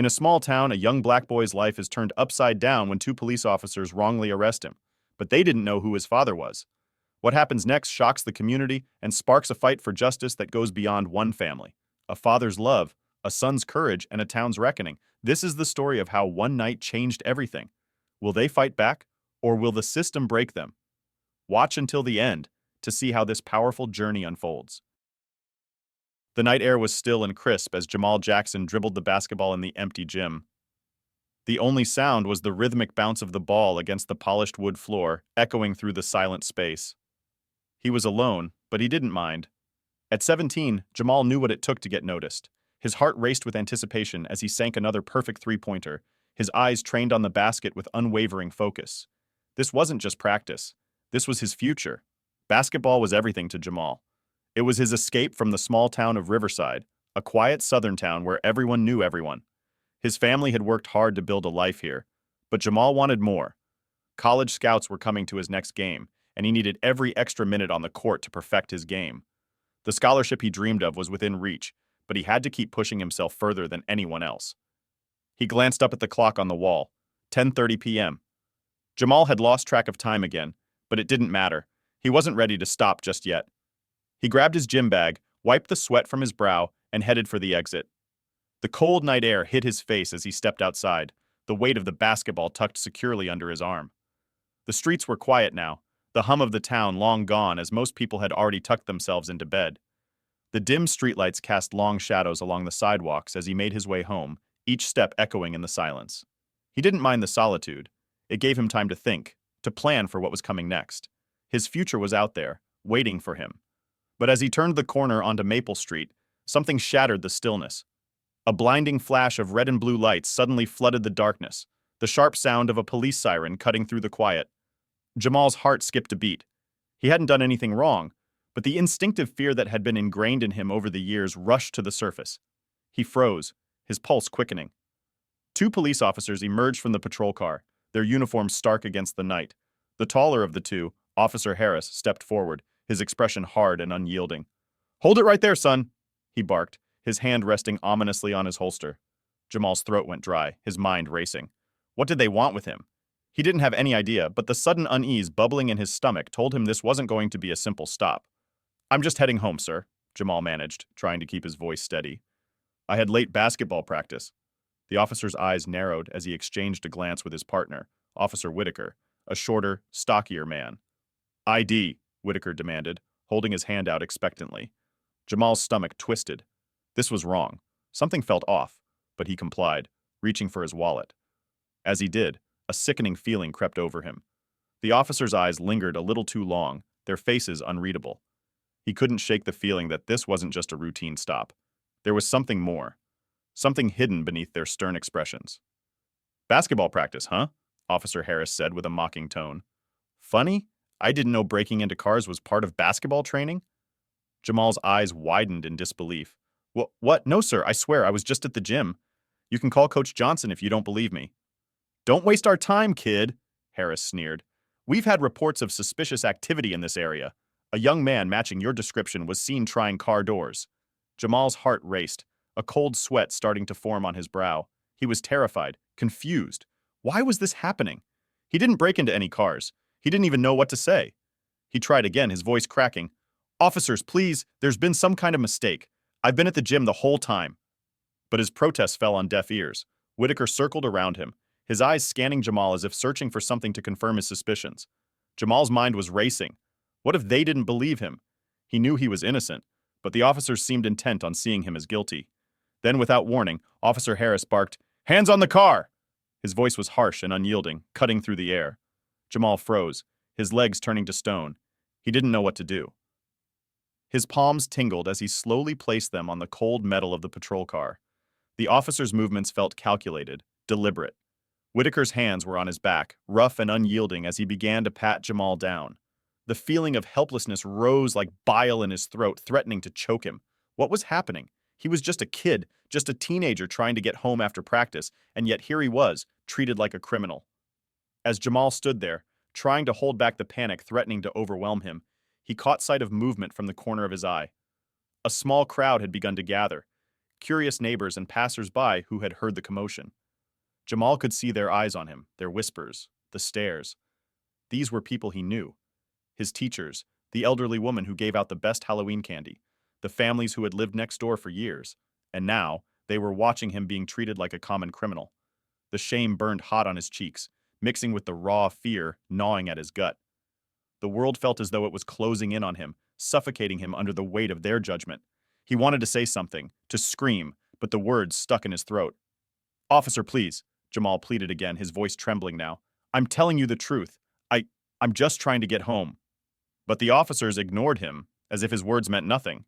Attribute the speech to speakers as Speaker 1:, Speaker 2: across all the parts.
Speaker 1: In a small town, a young black boy's life is turned upside down when two police officers wrongly arrest him. But they didn't know who his father was. What happens next shocks the community and sparks a fight for justice that goes beyond one family. A father's love, a son's courage, and a town's reckoning. This is the story of how one night changed everything. Will they fight back, or will the system break them? Watch until the end to see how this powerful journey unfolds. The night air was still and crisp as Jamal Jackson dribbled the basketball in the empty gym. The only sound was the rhythmic bounce of the ball against the polished wood floor, echoing through the silent space. He was alone, but he didn't mind. At 17, Jamal knew what it took to get noticed. His heart raced with anticipation as he sank another perfect three-pointer, his eyes trained on the basket with unwavering focus. This wasn't just practice. This was his future. Basketball was everything to Jamal. It was his escape from the small town of Riverside, a quiet southern town where everyone knew everyone. His family had worked hard to build a life here, but Jamal wanted more. College scouts were coming to his next game, and he needed every extra minute on the court to perfect his game. The scholarship he dreamed of was within reach, but he had to keep pushing himself further than anyone else. He glanced up at the clock on the wall. 10:30 p.m. Jamal had lost track of time again, but it didn't matter. He wasn't ready to stop just yet. He grabbed his gym bag, wiped the sweat from his brow, and headed for the exit. The cold night air hit his face as he stepped outside, the weight of the basketball tucked securely under his arm. The streets were quiet now, the hum of the town long gone as most people had already tucked themselves into bed. The dim streetlights cast long shadows along the sidewalks as he made his way home, each step echoing in the silence. He didn't mind the solitude. It gave him time to think, to plan for what was coming next. His future was out there, waiting for him. But as he turned the corner onto Maple Street, something shattered the stillness. A blinding flash of red and blue lights suddenly flooded the darkness, the sharp sound of a police siren cutting through the quiet. Jamal's heart skipped a beat. He hadn't done anything wrong, but the instinctive fear that had been ingrained in him over the years rushed to the surface. He froze, his pulse quickening. Two police officers emerged from the patrol car, their uniforms stark against the night. The taller of the two, Officer Harris, stepped forward, his expression hard and unyielding. "Hold it right there, son," he barked, his hand resting ominously on his holster. Jamal's throat went dry, his mind racing. What did they want with him? He didn't have any idea, but the sudden unease bubbling in his stomach told him this wasn't going to be a simple stop. "I'm just heading home, sir," Jamal managed, trying to keep his voice steady. "I had late basketball practice." The officer's eyes narrowed as he exchanged a glance with his partner, Officer Whitaker, a shorter, stockier man. "ID," Whitaker demanded, holding his hand out expectantly. Jamal's stomach twisted. This was wrong. Something felt off, but he complied, reaching for his wallet. As he did, a sickening feeling crept over him. The officer's eyes lingered a little too long, their faces unreadable. He couldn't shake the feeling that this wasn't just a routine stop. There was something more, something hidden beneath their stern expressions. "Basketball practice, huh?" Officer Harris said with a mocking tone. "Funny? I didn't know breaking into cars was part of basketball training." Jamal's eyes widened in disbelief. What? No, sir, I swear, I was just at the gym. You can call Coach Johnson if you don't believe me." "Don't waste our time, kid," Harris sneered. "We've had reports of suspicious activity in this area. A young man matching your description was seen trying car doors." Jamal's heart raced, a cold sweat starting to form on his brow. He was terrified, confused. Why was this happening? He didn't break into any cars. He didn't even know what to say. He tried again, his voice cracking. "Officers, please, there's been some kind of mistake. I've been at the gym the whole time." But his protests fell on deaf ears. Whitaker circled around him, his eyes scanning Jamal as if searching for something to confirm his suspicions. Jamal's mind was racing. What if they didn't believe him? He knew he was innocent, but the officers seemed intent on seeing him as guilty. Then, without warning, Officer Harris barked, "Hands on the car!" His voice was harsh and unyielding, cutting through the air. Jamal froze, his legs turning to stone. He didn't know what to do. His palms tingled as he slowly placed them on the cold metal of the patrol car. The officer's movements felt calculated, deliberate. Whitaker's hands were on his back, rough and unyielding as he began to pat Jamal down. The feeling of helplessness rose like bile in his throat, threatening to choke him. What was happening? He was just a kid, just a teenager trying to get home after practice, and yet here he was, treated like a criminal. As Jamal stood there, trying to hold back the panic threatening to overwhelm him, he caught sight of movement from the corner of his eye. A small crowd had begun to gather. curious neighbors and passers-by who had heard the commotion. Jamal could see their eyes on him, their whispers, the stares. These were people he knew. His teachers, the elderly woman who gave out the best Halloween candy, the families who had lived next door for years, and now they were watching him being treated like a common criminal. The shame burned hot on his cheeks, mixing with the raw fear gnawing at his gut. The world felt as though it was closing in on him, suffocating him under the weight of their judgment. He wanted to say something, to scream, but the words stuck in his throat. "Officer, please," Jamal pleaded again, his voice trembling now. "I'm telling you the truth. I'm just trying to get home." But the officers ignored him, as if his words meant nothing.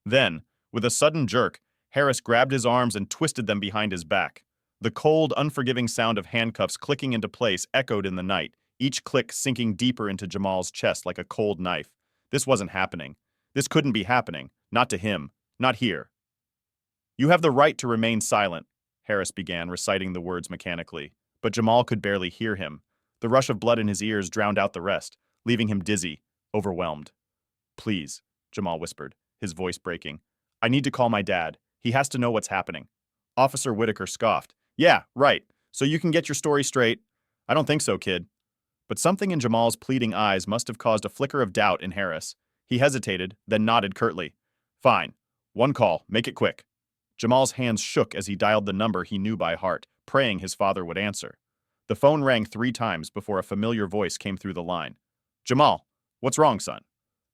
Speaker 1: Then, with a sudden jerk, Harris grabbed his arms and twisted them behind his back. The cold, unforgiving sound of handcuffs clicking into place echoed in the night, each click sinking deeper into Jamal's chest like a cold knife. This wasn't happening. This couldn't be happening. Not to him. Not here. "You have the right to remain silent," Harris began, reciting the words mechanically. But Jamal could barely hear him. The rush of blood in his ears drowned out the rest, leaving him dizzy, overwhelmed. "Please," Jamal whispered, his voice breaking. "I need to call my dad. He has to know what's happening." Officer Whitaker scoffed. "Yeah, right. So you can get your story straight." "I don't think so, kid." But something in Jamal's pleading eyes must have caused a flicker of doubt in Harris. He hesitated, then nodded curtly. "Fine. One call. Make it quick." Jamal's hands shook as he dialed the number he knew by heart, praying his father would answer. The phone rang 3 times before a familiar voice came through the line. "Jamal, what's wrong, son?"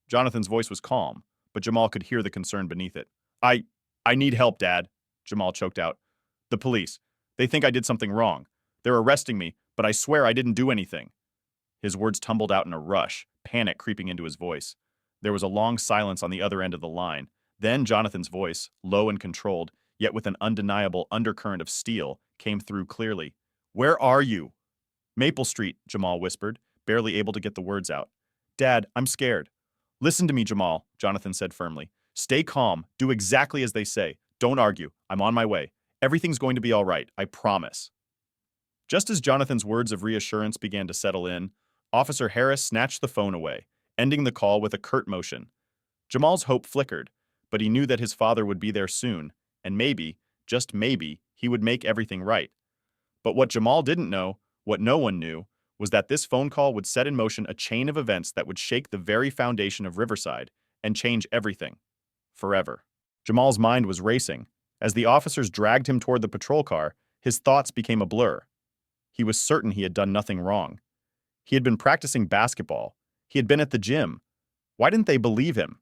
Speaker 1: Jonathan's voice was calm, but Jamal could hear the concern beneath it. I need help, Dad," Jamal choked out. "The police. They think I did something wrong. They're arresting me, but I swear I didn't do anything." His words tumbled out in a rush, panic creeping into his voice. There was a long silence on the other end of the line. Then Jonathan's voice, low and controlled, yet with an undeniable undercurrent of steel, came through clearly. "Where are you?" "Maple Street," Jamal whispered, barely able to get the words out. "Dad, I'm scared." "Listen to me, Jamal," Jonathan said firmly. "Stay calm. Do exactly as they say. Don't argue. I'm on my way. Everything's going to be all right. I promise." Just as Jonathan's words of reassurance began to settle in, Officer Harris snatched the phone away, ending the call with a curt motion. Jamal's hope flickered, but he knew that his father would be there soon, and maybe, just maybe, he would make everything right. But what Jamal didn't know, what no one knew, was that this phone call would set in motion a chain of events that would shake the very foundation of Riverside and change everything. Forever. Jamal's mind was racing. As the officers dragged him toward the patrol car, his thoughts became a blur. He was certain he had done nothing wrong. He had been practicing basketball. He had been at the gym. Why didn't they believe him?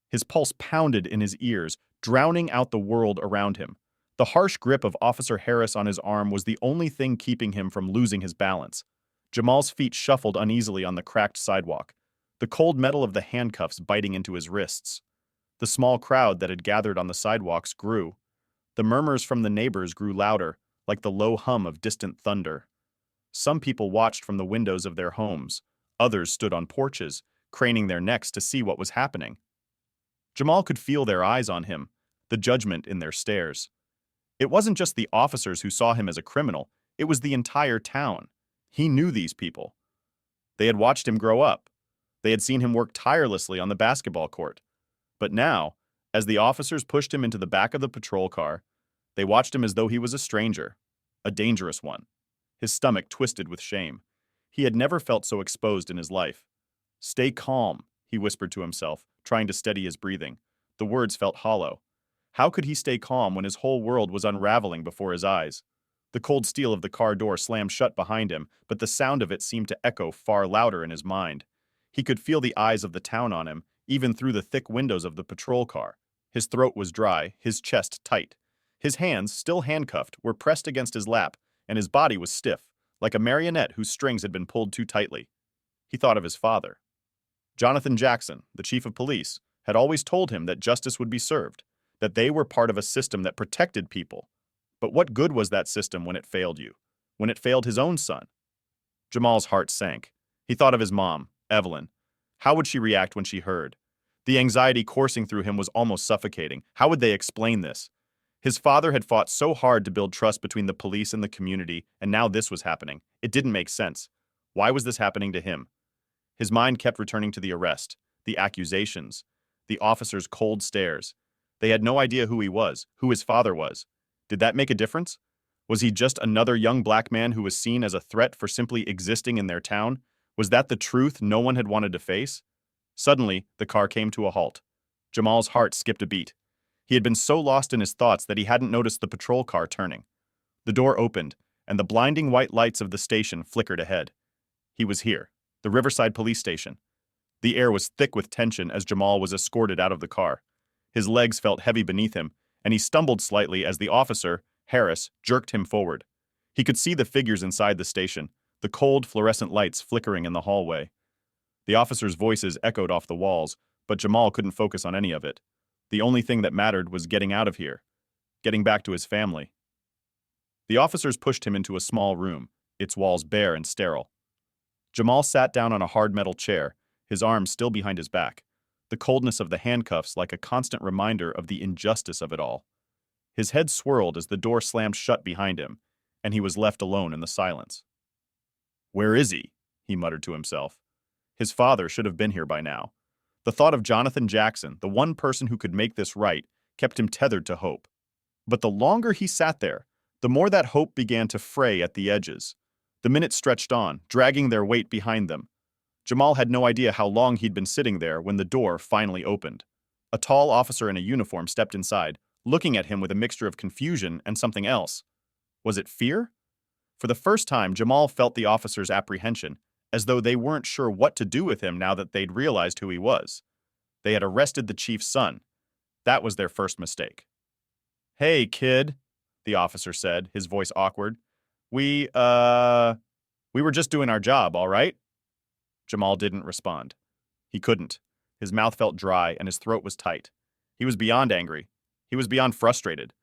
Speaker 1: His pulse pounded in his ears, drowning out the world around him. The harsh grip of Officer Harris on his arm was the only thing keeping him from losing his balance. Jamal's feet shuffled uneasily on the cracked sidewalk, the cold metal of the handcuffs biting into his wrists. The small crowd that had gathered on the sidewalks grew. The murmurs from the neighbors grew louder, like the low hum of distant thunder. Some people watched from the windows of their homes. Others stood on porches, craning their necks to see what was happening. Jamal could feel their eyes on him, the judgment in their stares. It wasn't just the officers who saw him as a criminal, it was the entire town. He knew these people. They had watched him grow up. They had seen him work tirelessly on the basketball court. But now, as the officers pushed him into the back of the patrol car, they watched him as though he was a stranger, a dangerous one. His stomach twisted with shame. He had never felt so exposed in his life. "Stay calm," he whispered to himself, trying to steady his breathing. The words felt hollow. How could he stay calm when his whole world was unraveling before his eyes? The cold steel of the car door slammed shut behind him, but the sound of it seemed to echo far louder in his mind. He could feel the eyes of the town on him, even through the thick windows of the patrol car. His throat was dry, his chest tight. His hands, still handcuffed, were pressed against his lap, and his body was stiff, like a marionette whose strings had been pulled too tightly. He thought of his father. Jonathan Jackson, the chief of police, had always told him that justice would be served, that they were part of a system that protected people. But what good was that system when it failed you? When it failed his own son? Jamal's heart sank. He thought of his mom, Evelyn. How would she react when she heard? The anxiety coursing through him was almost suffocating. How would they explain this? His father had fought so hard to build trust between the police and the community, and now this was happening. It didn't make sense. Why was this happening to him? His mind kept returning to the arrest, the accusations, the officers' cold stares. They had no idea who he was, who his father was. Did that make a difference? Was he just another young black man who was seen as a threat for simply existing in their town? Was that the truth no one had wanted to face? Suddenly, the car came to a halt. Jamal's heart skipped a beat. He had been so lost in his thoughts that he hadn't noticed the patrol car turning. The door opened, and the blinding white lights of the station flickered ahead. He was here, the Riverside Police Station. The air was thick with tension as Jamal was escorted out of the car. His legs felt heavy beneath him, and he stumbled slightly as the officer, Harris, jerked him forward. He could see the figures inside the station, the cold fluorescent lights flickering in the hallway. The officers' voices echoed off the walls, but Jamal couldn't focus on any of it. The only thing that mattered was getting out of here, getting back to his family. The officers pushed him into a small room, its walls bare and sterile. Jamal sat down on a hard metal chair, his arms still behind his back, the coldness of the handcuffs like a constant reminder of the injustice of it all. His head swirled as the door slammed shut behind him, and he was left alone in the silence. "Where is he?" he muttered to himself. His father should have been here by now. The thought of Jonathan Jackson, the one person who could make this right, kept him tethered to hope. But the longer he sat there, the more that hope began to fray at the edges. The minutes stretched on, dragging their weight behind them. Jamal had no idea how long he'd been sitting there when the door finally opened. A tall officer in a uniform stepped inside, looking at him with a mixture of confusion and something else. Was it fear? For the first time, Jamal felt the officer's apprehension, as though they weren't sure what to do with him now that they'd realized who he was. They had arrested the chief's son. That was their first mistake. "Hey, kid," the officer said, his voice awkward. We were just doing our job, all right?" Jamal didn't respond. He couldn't. His mouth felt dry and his throat was tight. He was beyond angry. He was beyond frustrated.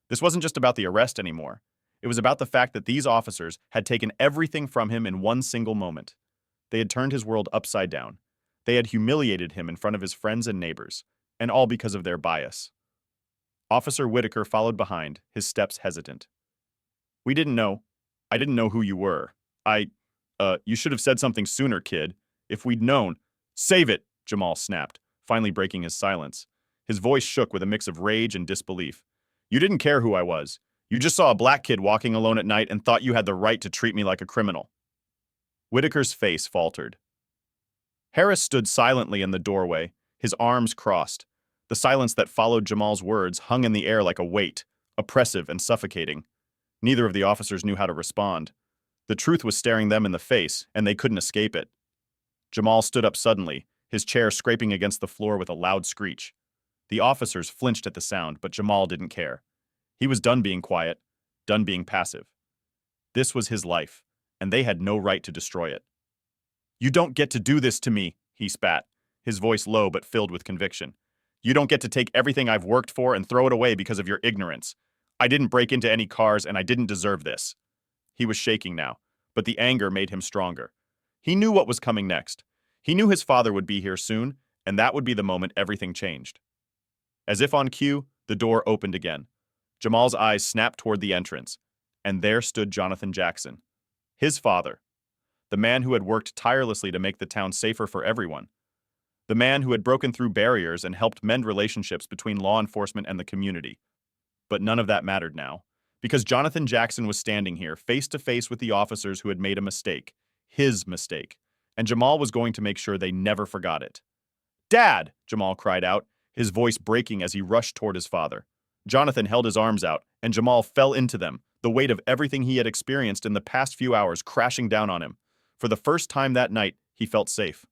Speaker 1: This wasn't just about the arrest anymore. It was about the fact that these officers had taken everything from him in one single moment. They had turned his world upside down. They had humiliated him in front of his friends and neighbors, and all because of their bias. Officer Whitaker followed behind, his steps hesitant. "We didn't know. I didn't know who you were. You should have said something sooner, kid. If we'd known—" "Save it!" Jamal snapped, finally breaking his silence. His voice shook with a mix of rage and disbelief. "You didn't care who I was. You just saw a black kid walking alone at night and thought you had the right to treat me like a criminal." Whitaker's face faltered. Harris stood silently in the doorway, his arms crossed. The silence that followed Jamal's words hung in the air like a weight, oppressive and suffocating. Neither of the officers knew how to respond. The truth was staring them in the face, and they couldn't escape it. Jamal stood up suddenly, his chair scraping against the floor with a loud screech. The officers flinched at the sound, but Jamal didn't care. He was done being quiet, done being passive. This was his life, and they had no right to destroy it. "You don't get to do this to me," he spat, his voice low but filled with conviction. "You don't get to take everything I've worked for and throw it away because of your ignorance. I didn't break into any cars and I didn't deserve this." He was shaking now, but the anger made him stronger. He knew what was coming next. He knew his father would be here soon, and that would be the moment everything changed. As if on cue, the door opened again. Jamal's eyes snapped toward the entrance, and there stood Jonathan Jackson, his father, the man who had worked tirelessly to make the town safer for everyone, the man who had broken through barriers and helped mend relationships between law enforcement and the community. But none of that mattered now, because Jonathan Jackson was standing here, face to face with the officers who had made a mistake, his mistake, and Jamal was going to make sure they never forgot it. "Dad!" Jamal cried out, his voice breaking as he rushed toward his father. Jonathan held his arms out, and Jamal fell into them, the weight of everything he had experienced in the past few hours crashing down on him. For the first time that night, he felt safe.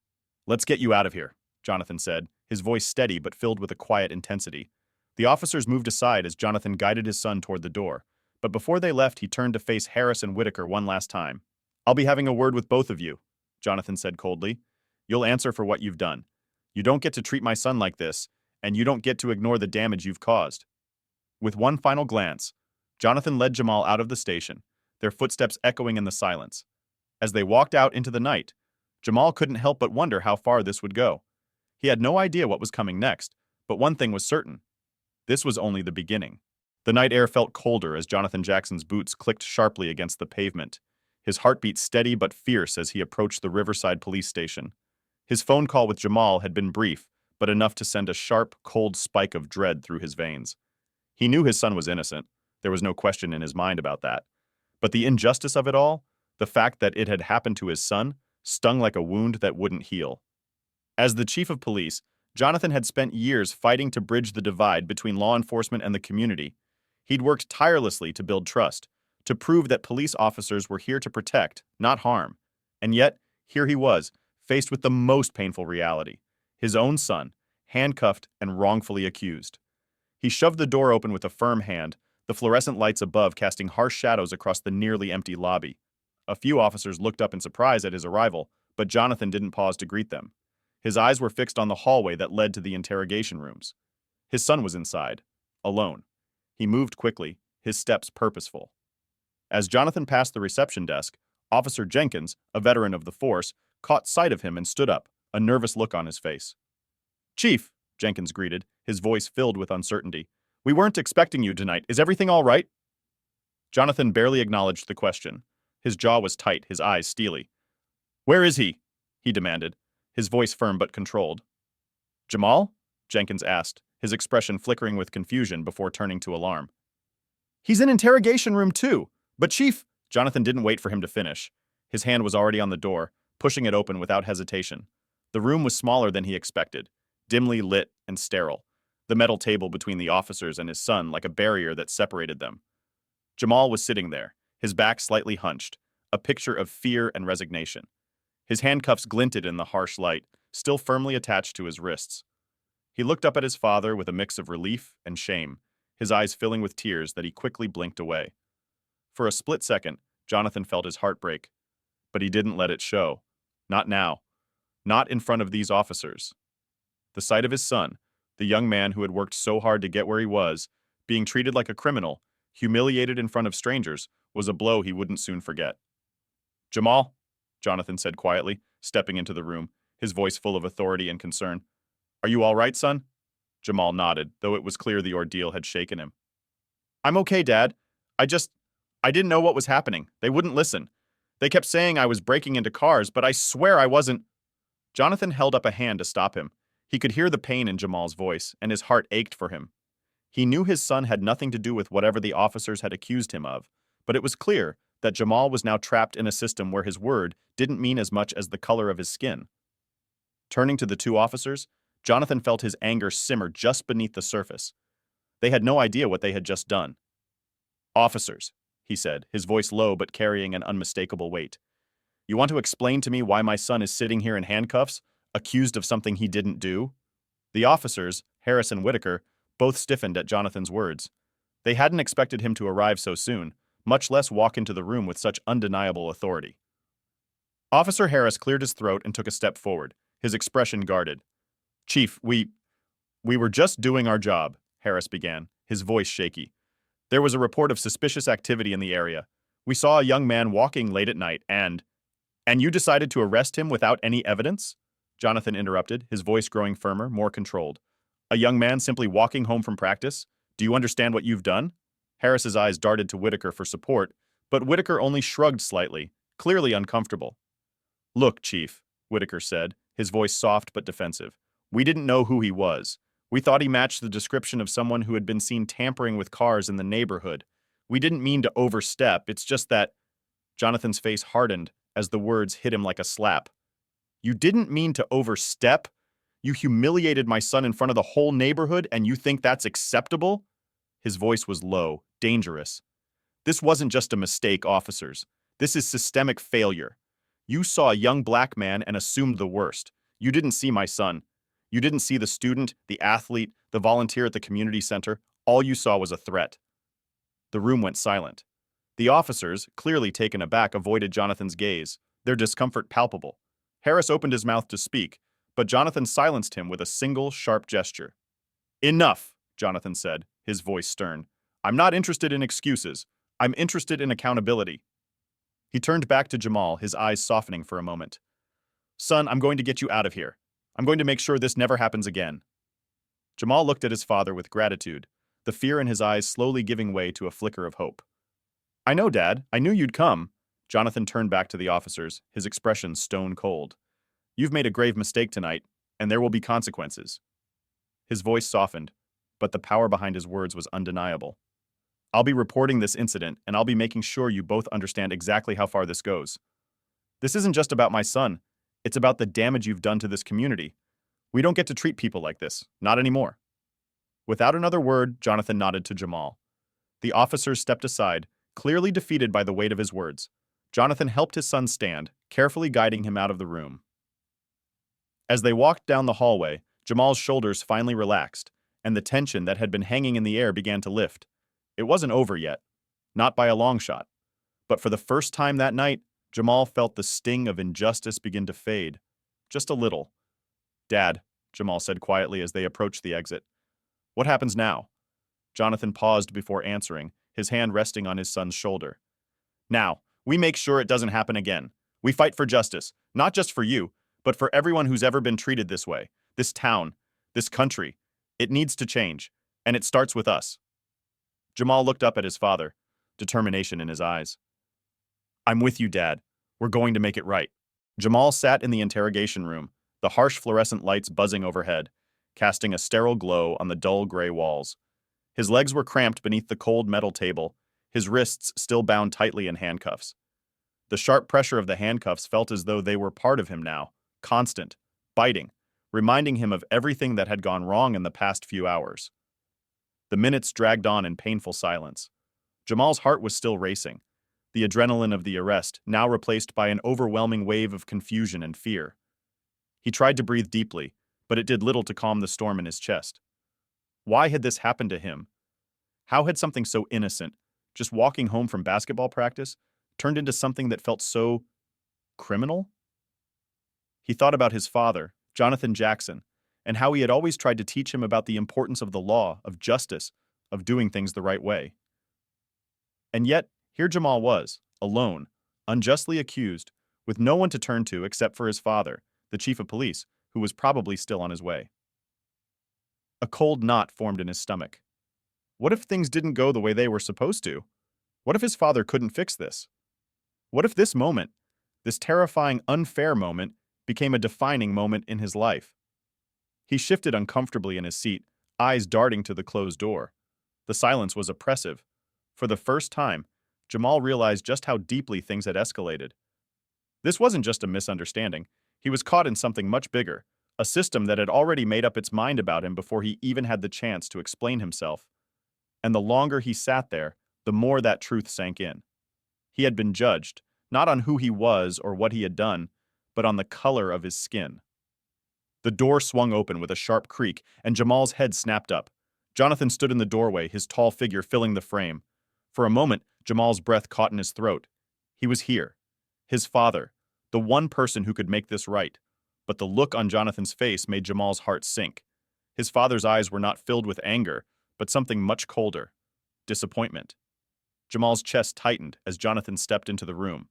Speaker 1: "Let's get you out of here," Jonathan said, his voice steady but filled with a quiet intensity. The officers moved aside as Jonathan guided his son toward the door, but before they left, he turned to face Harris and Whitaker one last time. "I'll be having a word with both of you," Jonathan said coldly. "You'll answer for what you've done. You don't get to treat my son like this, and you don't get to ignore the damage you've caused." With one final glance, Jonathan led Jamal out of the station, their footsteps echoing in the silence. As they walked out into the night, Jamal couldn't help but wonder how far this would go. He had no idea what was coming next, but one thing was certain. This was only the beginning. The night air felt colder as Jonathan Jackson's boots clicked sharply against the pavement, his heartbeat steady but fierce as he approached the Riverside police station. His phone call with Jamal had been brief, but enough to send a sharp, cold spike of dread through his veins. He knew his son was innocent. There was no question in his mind about that. But the injustice of it all, the fact that it had happened to his son, stung like a wound that wouldn't heal. As the chief of police, Jonathan had spent years fighting to bridge the divide between law enforcement and the community. He'd worked tirelessly to build trust, to prove that police officers were here to protect, not harm. And yet, here he was, faced with the most painful reality: his own son, handcuffed and wrongfully accused. He shoved the door open with a firm hand, the fluorescent lights above casting harsh shadows across the nearly empty lobby. A few officers looked up in surprise at his arrival, but Jonathan didn't pause to greet them. His eyes were fixed on the hallway that led to the interrogation rooms. His son was inside, alone. He moved quickly, his steps purposeful. As Jonathan passed the reception desk, Officer Jenkins, a veteran of the force, caught sight of him and stood up, a nervous look on his face. "Chief," Jenkins greeted, his voice filled with uncertainty. "We weren't expecting you tonight. Is everything all right?" Jonathan barely acknowledged the question. His jaw was tight, his eyes steely. "Where is he?" he demanded, his voice firm but controlled. "Jamal?" Jenkins asked, his expression flickering with confusion before turning to alarm. "He's in interrogation room 2. But Chief—" Jonathan didn't wait for him to finish. His hand was already on the door, pushing it open without hesitation. The room was smaller than he expected, dimly lit and sterile, the metal table between the officers and his son like a barrier that separated them. Jamal was sitting there, his back slightly hunched, a picture of fear and resignation. His handcuffs glinted in the harsh light, still firmly attached to his wrists. He looked up at his father with a mix of relief and shame, his eyes filling with tears that he quickly blinked away. For a split second, Jonathan felt his heart break, but he didn't let it show. Not now. Not in front of these officers. The sight of his son, the young man who had worked so hard to get where he was, being treated like a criminal, humiliated in front of strangers, was a blow he wouldn't soon forget. "Jamal," Jonathan said quietly, stepping into the room, his voice full of authority and concern. "Are you all right, son?" Jamal nodded, though it was clear the ordeal had shaken him. "I'm okay, Dad. I didn't know what was happening. They wouldn't listen. They kept saying I was breaking into cars, but I swear I wasn't." Jonathan held up a hand to stop him. He could hear the pain in Jamal's voice, and his heart ached for him. He knew his son had nothing to do with whatever the officers had accused him of, but it was clear that Jamal was now trapped in a system where his word didn't mean as much as the color of his skin. Turning to the two officers, Jonathan felt his anger simmer just beneath the surface. They had no idea what they had just done. "Officers," he said, his voice low but carrying an unmistakable weight. "You want to explain to me why my son is sitting here in handcuffs, accused of something he didn't do?" The officers, Harris and Whitaker, both stiffened at Jonathan's words. They hadn't expected him to arrive so soon, much less walk into the room with such undeniable authority. Officer Harris cleared his throat and took a step forward, his expression guarded. "Chief, we were just doing our job," Harris began, his voice shaky. "There was a report of suspicious activity in the area. We saw a young man walking late at night and you decided to arrest him without any evidence?" Jonathan interrupted, his voice growing firmer, more controlled. "A young man simply walking home from practice? Do you understand what you've done?" Harris's eyes darted to Whitaker for support, but Whitaker only shrugged slightly, clearly uncomfortable. "Look, Chief," Whitaker said, his voice soft but defensive. "We didn't know who he was. We thought he matched the description of someone who had been seen tampering with cars in the neighborhood. We didn't mean to overstep, it's just that—" Jonathan's face hardened as the words hit him like a slap. "You didn't mean to overstep? You humiliated my son in front of the whole neighborhood and you think that's acceptable?" His voice was low, dangerous. "This wasn't just a mistake, officers. This is systemic failure. You saw a young black man and assumed the worst. You didn't see my son. You didn't see the student, the athlete, the volunteer at the community center. All you saw was a threat." The room went silent. The officers, clearly taken aback, avoided Jonathan's gaze, their discomfort palpable. Harris opened his mouth to speak, but Jonathan silenced him with a single, sharp gesture. "Enough," Jonathan said, his voice stern. "I'm not interested in excuses. I'm interested in accountability." He turned back to Jamal, his eyes softening for a moment. "Son, I'm going to get you out of here. I'm going to make sure this never happens again." Jamal looked at his father with gratitude, the fear in his eyes slowly giving way to a flicker of hope. "I know, Dad. I knew you'd come." Jonathan turned back to the officers, his expression stone cold. "You've made a grave mistake tonight. and there will be consequences. His voice softened, but the power behind his words was undeniable. I'll be reporting this incident, and I'll be making sure you both understand exactly how far this goes. This isn't just about my son. It's about the damage you've done to this community. We don't get to treat people like this. Not anymore. Without another word, Jonathan nodded to Jamal. The officers stepped aside, clearly defeated by the weight of his words. Jonathan helped his son stand, carefully guiding him out of the room. As they walked down the hallway, Jamal's shoulders finally relaxed, and the tension that had been hanging in the air began to lift. It wasn't over yet, not by a long shot. But for the first time that night, Jamal felt the sting of injustice begin to fade. Just a little. Dad, Jamal said quietly as they approached the exit. What happens now? Jonathan paused before answering, his hand resting on his son's shoulder. Now, we make sure it doesn't happen again. We fight for justice, not just for you, but for everyone who's ever been treated this way. This town, this country. It needs to change, and it starts with us. Jamal looked up at his father, determination in his eyes. I'm with you, Dad. We're going to make it right. Jamal sat in the interrogation room, the harsh fluorescent lights buzzing overhead, casting a sterile glow on the dull gray walls. His legs were cramped beneath the cold metal table, his wrists still bound tightly in handcuffs. The sharp pressure of the handcuffs felt as though they were part of him now, constant, biting, reminding him of everything that had gone wrong in the past few hours. The minutes dragged on in painful silence. Jamal's heart was still racing, the adrenaline of the arrest now replaced by an overwhelming wave of confusion and fear. He tried to breathe deeply, but it did little to calm the storm in his chest. Why had this happened to him? How had something so innocent, just walking home from basketball practice, turned into something that felt so criminal? He thought about his father, Jonathan Jackson, and how he had always tried to teach him about the importance of the law, of justice, of doing things the right way. And yet, here Jamal was, alone, unjustly accused, with no one to turn to except for his father, the chief of police, who was probably still on his way. A cold knot formed in his stomach. What if things didn't go the way they were supposed to? What if his father couldn't fix this? What if this moment, this terrifying, unfair moment, became a defining moment in his life? He shifted uncomfortably in his seat, eyes darting to the closed door. The silence was oppressive. For the first time, Jamal realized just how deeply things had escalated. This wasn't just a misunderstanding. He was caught in something much bigger, a system that had already made up its mind about him before he even had the chance to explain himself. And the longer he sat there, the more that truth sank in. He had been judged, not on who he was or what he had done, but on the color of his skin. The door swung open with a sharp creak, and Jamal's head snapped up. Jonathan stood in the doorway, his tall figure filling the frame. For a moment, Jamal's breath caught in his throat. He was here. His father, the one person who could make this right. But the look on Jonathan's face made Jamal's heart sink. His father's eyes were not filled with anger, but something much colder. Disappointment. Jamal's chest tightened as Jonathan stepped into the room.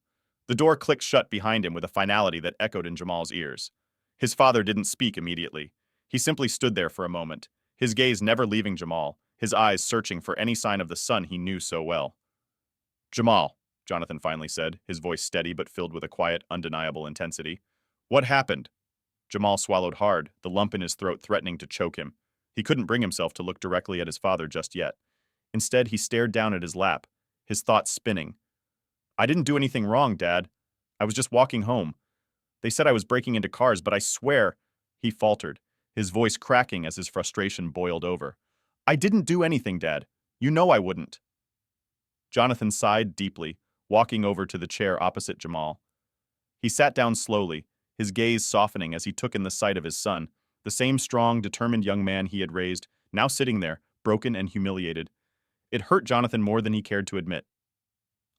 Speaker 1: The door clicked shut behind him with a finality that echoed in Jamal's ears. His father didn't speak immediately. He simply stood there for a moment, his gaze never leaving Jamal, his eyes searching for any sign of the son he knew so well. Jamal, Jonathan finally said, his voice steady but filled with a quiet, undeniable intensity. What happened? Jamal swallowed hard, the lump in his throat threatening to choke him. He couldn't bring himself to look directly at his father just yet. Instead, he stared down at his lap, his thoughts spinning. I didn't do anything wrong, Dad. I was just walking home. They said I was breaking into cars, but I swear, he faltered, his voice cracking as his frustration boiled over. I didn't do anything, Dad. You know I wouldn't. Jonathan sighed deeply, walking over to the chair opposite Jamal. He sat down slowly, his gaze softening as he took in the sight of his son, the same strong, determined young man he had raised, now sitting there, broken and humiliated. It hurt Jonathan more than he cared to admit.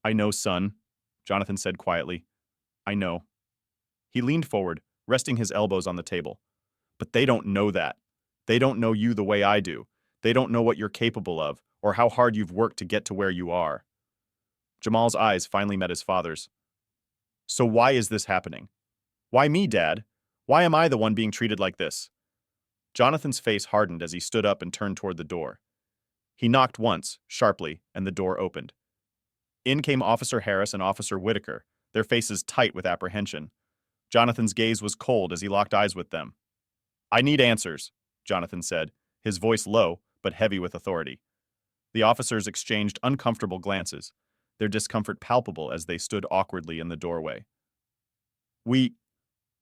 Speaker 1: I know, son, Jonathan said quietly. I know. He leaned forward, resting his elbows on the table. But they don't know that. They don't know you the way I do. They don't know what you're capable of, or how hard you've worked to get to where you are. Jamal's eyes finally met his father's. So why is this happening? Why me, Dad? Why am I the one being treated like this? Jonathan's face hardened as he stood up and turned toward the door. He knocked once, sharply, and the door opened. In came Officer Harris and Officer Whitaker, their faces tight with apprehension. Jonathan's gaze was cold as he locked eyes with them. I need answers, Jonathan said, his voice low but heavy with authority. The officers exchanged uncomfortable glances, their discomfort palpable as they stood awkwardly in the doorway. We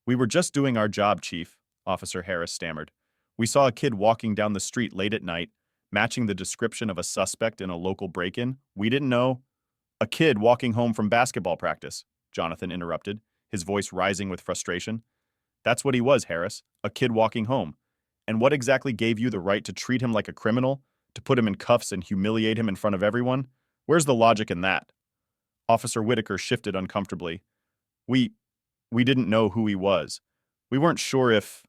Speaker 1: we were just doing our job, Chief, Officer Harris stammered. We saw a kid walking down the street late at night, matching the description of a suspect in a local break-in. We didn't know. A kid walking home from basketball practice, Jonathan interrupted, his voice rising with frustration. That's what he was, Harris, a kid walking home. And what exactly gave you the right to treat him like a criminal, to put him in cuffs and humiliate him in front of everyone? Where's the logic in that? Officer Whitaker shifted uncomfortably. We we didn't know who he was. We weren't sure if...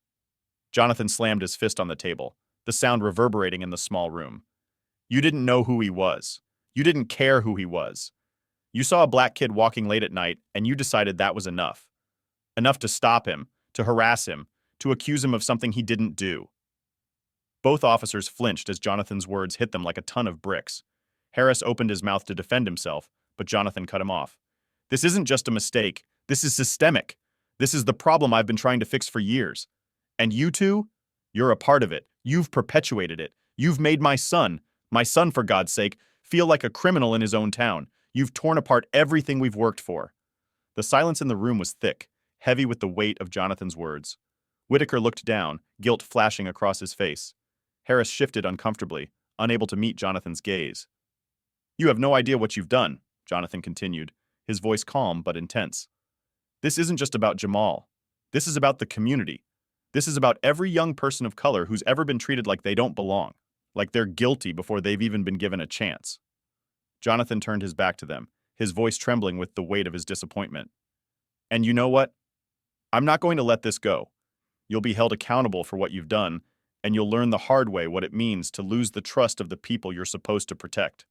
Speaker 1: Jonathan slammed his fist on the table, the sound reverberating in the small room. You didn't know who he was. You didn't care who he was. You saw a black kid walking late at night, and you decided that was enough. Enough to stop him, to harass him, to accuse him of something he didn't do. Both officers flinched as Jonathan's words hit them like a ton of bricks. Harris opened his mouth to defend himself, but Jonathan cut him off. This isn't just a mistake. This is systemic. This is the problem I've been trying to fix for years. And you two? You're a part of it. You've perpetuated it. You've made my son for God's sake, feel like a criminal in his own town. You've torn apart everything we've worked for. The silence in the room was thick, heavy with the weight of Jonathan's words. Whitaker looked down, guilt flashing across his face. Harris shifted uncomfortably, unable to meet Jonathan's gaze. You have no idea what you've done, Jonathan continued, his voice calm but intense. This isn't just about Jamal. This is about the community. This is about every young person of color who's ever been treated like they don't belong, like they're guilty before they've even been given a chance. Jonathan turned his back to them, his voice trembling with the weight of his disappointment. And you know what? I'm not going to let this go. You'll be held accountable for what you've done, and you'll learn the hard way what it means to lose the trust of the people you're supposed to protect.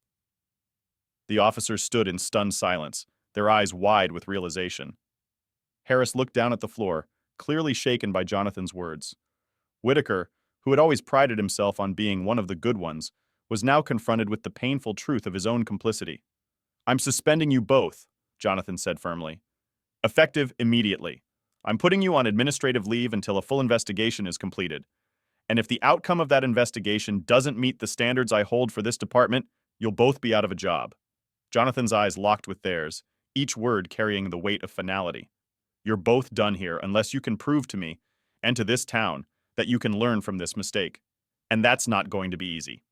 Speaker 1: The officers stood in stunned silence, their eyes wide with realization. Harris looked down at the floor, clearly shaken by Jonathan's words. Whitaker, who had always prided himself on being one of the good ones, was now confronted with the painful truth of his own complicity. I'm suspending you both, Jonathan said firmly. Effective immediately. I'm putting you on administrative leave until a full investigation is completed. And if the outcome of that investigation doesn't meet the standards I hold for this department, you'll both be out of a job. Jonathan's eyes locked with theirs, each word carrying the weight of finality. You're both done here unless you can prove to me, and to this town, that you can learn from this mistake. And that's not going to be easy.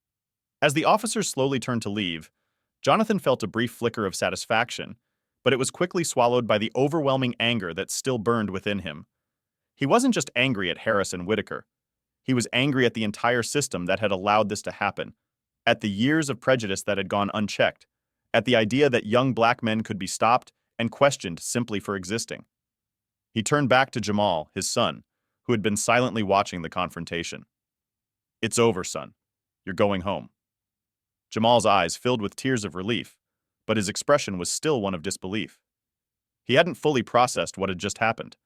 Speaker 1: As the officers slowly turned to leave, Jonathan felt a brief flicker of satisfaction, but it was quickly swallowed by the overwhelming anger that still burned within him. He wasn't just angry at Harris and Whitaker. He was angry at the entire system that had allowed this to happen, at the years of prejudice that had gone unchecked, at the idea that young black men could be stopped and questioned simply for existing. He turned back to Jamal, his son, who had been silently watching the confrontation. It's over, son. You're going home. Jamal's eyes filled with tears of relief, but his expression was still one of disbelief. He hadn't fully processed what had just happened.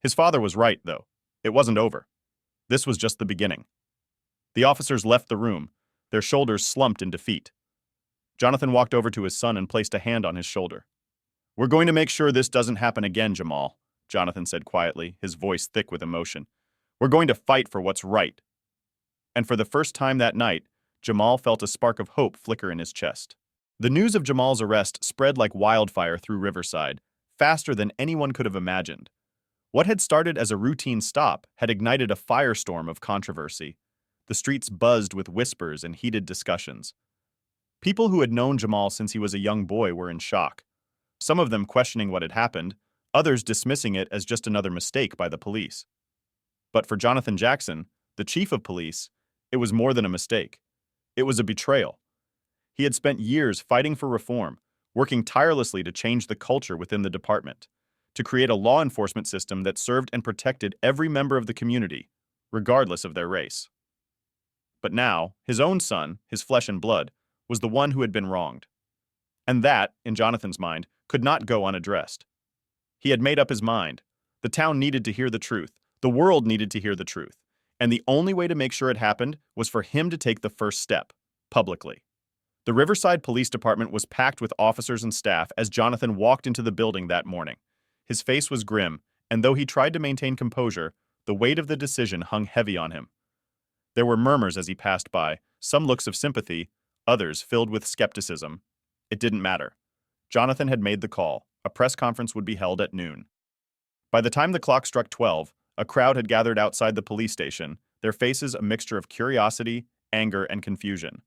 Speaker 1: His father was right, though. It wasn't over. This was just the beginning. The officers left the room, their shoulders slumped in defeat. Jonathan walked over to his son and placed a hand on his shoulder. We're going to make sure this doesn't happen again, Jamal, Jonathan said quietly, his voice thick with emotion. We're going to fight for what's right. And for the first time that night, Jamal felt a spark of hope flicker in his chest. The news of Jamal's arrest spread like wildfire through Riverside, faster than anyone could have imagined. What had started as a routine stop had ignited a firestorm of controversy. The streets buzzed with whispers and heated discussions. People who had known Jamal since he was a young boy were in shock, some of them questioning what had happened, others dismissing it as just another mistake by the police. But for Jonathan Jackson, the chief of police, it was more than a mistake. It was a betrayal. He had spent years fighting for reform, working tirelessly to change the culture within the department, to create a law enforcement system that served and protected every member of the community, regardless of their race. But now, his own son, his flesh and blood, was the one who had been wronged. And that, in Jonathan's mind, could not go unaddressed. He had made up his mind. The town needed to hear the truth. The world needed to hear the truth. And the only way to make sure it happened was for him to take the first step, publicly. The Riverside Police Department was packed with officers and staff as Jonathan walked into the building that morning. His face was grim, and though he tried to maintain composure, The weight of the decision hung heavy on him. There were murmurs as he passed by, some looks of sympathy, others filled with skepticism. It didn't matter. Jonathan had made the call. A press conference would be held at noon. By the time the clock struck 12, a crowd had gathered outside the police station, their faces a mixture of curiosity, anger, and confusion.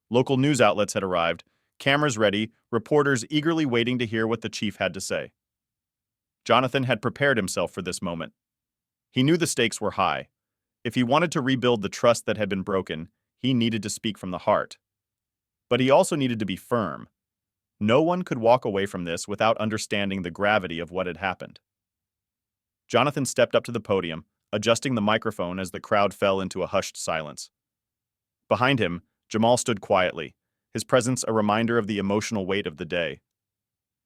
Speaker 1: Local news outlets had arrived, cameras ready, reporters eagerly waiting to hear what the chief had to say. Jonathan had prepared himself for this moment. He knew the stakes were high. If he wanted to rebuild the trust that had been broken, he needed to speak from the heart. But he also needed to be firm. No one could walk away from this without understanding the gravity of what had happened. Jonathan stepped up to the podium, adjusting the microphone as the crowd fell into a hushed silence. Behind him, Jamal stood quietly, his presence a reminder of the emotional weight of the day.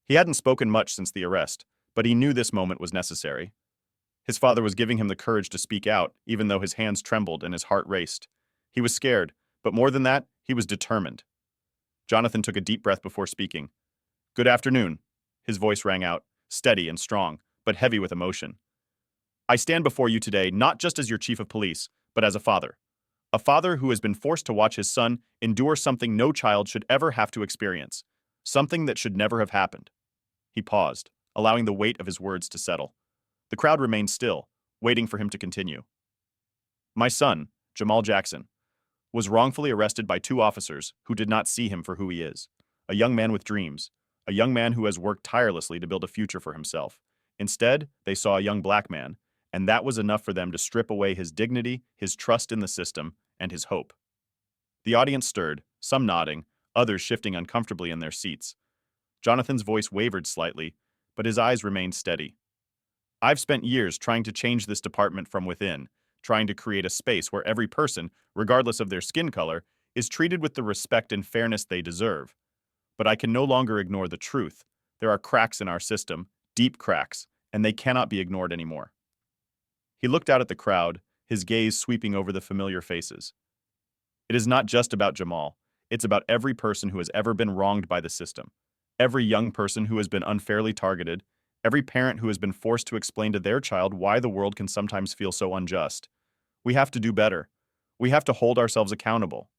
Speaker 1: He hadn't spoken much since the arrest, but he knew this moment was necessary. His father was giving him the courage to speak out, even though his hands trembled and his heart raced. He was scared, but more than that, he was determined. Jonathan took a deep breath before speaking. "Good afternoon," his voice rang out, steady and strong, but heavy with emotion. "I stand before you today not just as your chief of police, but as a father. A father who has been forced to watch his son endure something no child should ever have to experience, something that should never have happened." He paused, allowing the weight of his words to settle. The crowd remained still, waiting for him to continue. "My son, Jamal Jackson, was wrongfully arrested by two officers who did not see him for who he is. A young man with dreams, a young man who has worked tirelessly to build a future for himself. Instead, they saw a young black man, and that was enough for them to strip away his dignity, his trust in the system, and his hope." The audience stirred, some nodding, others shifting uncomfortably in their seats. Jonathan's voice wavered slightly, but his eyes remained steady. "I've spent years trying to change this department from within, trying to create a space where every person, regardless of their skin color, is treated with the respect and fairness they deserve. But I can no longer ignore the truth. There are cracks in our system, deep cracks, and they cannot be ignored anymore." He looked out at the crowd, his gaze sweeping over the familiar faces. It is not just about Jamal. It's about every person who has ever been wronged by the system. Every young person who has been unfairly targeted. Every parent who has been forced to explain to their child why the world can sometimes feel so unjust. We have to do better. We have to hold ourselves accountable.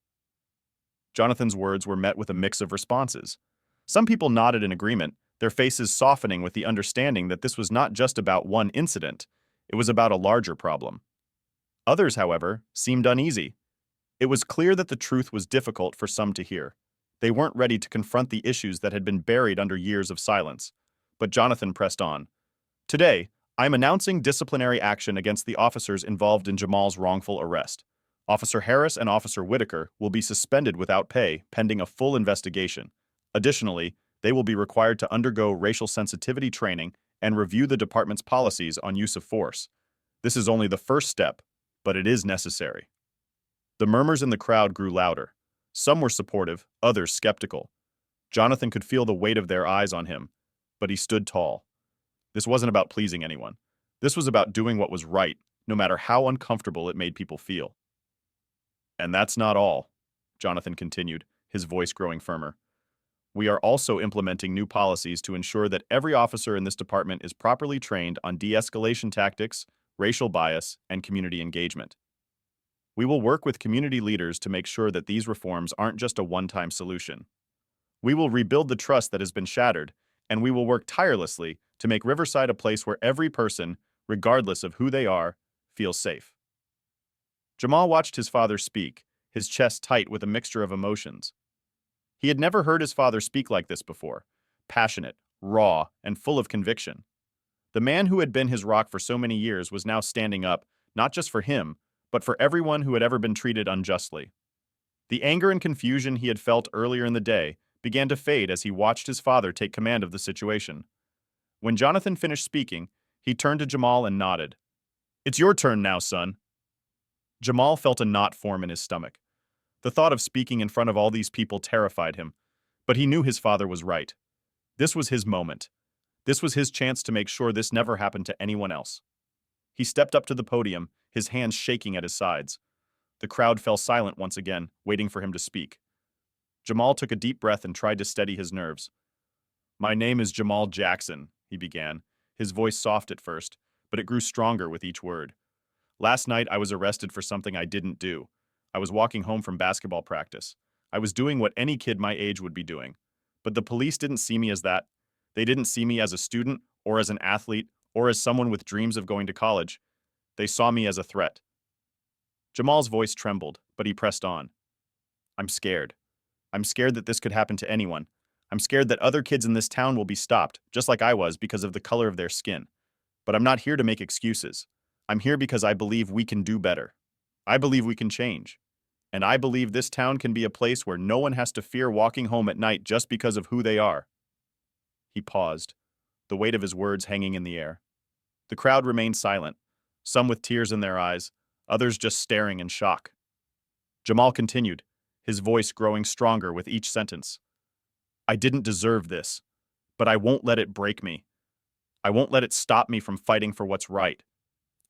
Speaker 1: Jonathan's words were met with a mix of responses. Some people nodded in agreement, their faces softening with the understanding that this was not just about one incident, it was about a larger problem. Others, however, seemed uneasy. It was clear that the truth was difficult for some to hear. They weren't ready to confront the issues that had been buried under years of silence. But Jonathan pressed on. "Today, I'm announcing disciplinary action against the officers involved in Jamal's wrongful arrest. Officer Harris and Officer Whitaker will be suspended without pay pending a full investigation. Additionally, they will be required to undergo racial sensitivity training and review the department's policies on use of force. This is only the first step, but it is necessary." The murmurs in the crowd grew louder. Some were supportive, others skeptical. Jonathan could feel the weight of their eyes on him, but he stood tall. This wasn't about pleasing anyone. This was about doing what was right, no matter how uncomfortable it made people feel. "And that's not all," Jonathan continued, his voice growing firmer. "We are also implementing new policies to ensure that every officer in this department is properly trained on de-escalation tactics, racial bias, and community engagement. We will work with community leaders to make sure that these reforms aren't just a one-time solution. We will rebuild the trust that has been shattered, and we will work tirelessly to make Riverside a place where every person, regardless of who they are, feels safe." Jamal watched his father speak, his chest tight with a mixture of emotions. He had never heard his father speak like this before, passionate, raw, and full of conviction. The man who had been his rock for so many years was now standing up, not just for him, but for everyone who had ever been treated unjustly. The anger and confusion he had felt earlier in the day began to fade as he watched his father take command of the situation. When Jonathan finished speaking, he turned to Jamal and nodded. "It's your turn now, son." Jamal felt a knot form in his stomach. The thought of speaking in front of all these people terrified him, but he knew his father was right. This was his moment. This was his chance to make sure this never happened to anyone else. He stepped up to the podium, his hands shaking at his sides. The crowd fell silent once again, waiting for him to speak. Jamal took a deep breath and tried to steady his nerves. "My name is Jamal Jackson," he began, his voice soft at first, but it grew stronger with each word. Last night, I was arrested for something I didn't do. I was walking home from basketball practice. I was doing what any kid my age would be doing. But the police didn't see me as that. They didn't see me as a student, or as an athlete, or as someone with dreams of going to college. They saw me as a threat. Jamal's voice trembled, but he pressed on. I'm scared. I'm scared that this could happen to anyone. I'm scared that other kids in this town will be stopped, just like I was, because of the color of their skin. But I'm not here to make excuses. I'm here because I believe we can do better. I believe we can change. And I believe this town can be a place where no one has to fear walking home at night just because of who they are. He paused, the weight of his words hanging in the air. The crowd remained silent, some with tears in their eyes, others just staring in shock. Jamal continued, his voice growing stronger with each sentence. I didn't deserve this, but I won't let it break me. I won't let it stop me from fighting for what's right.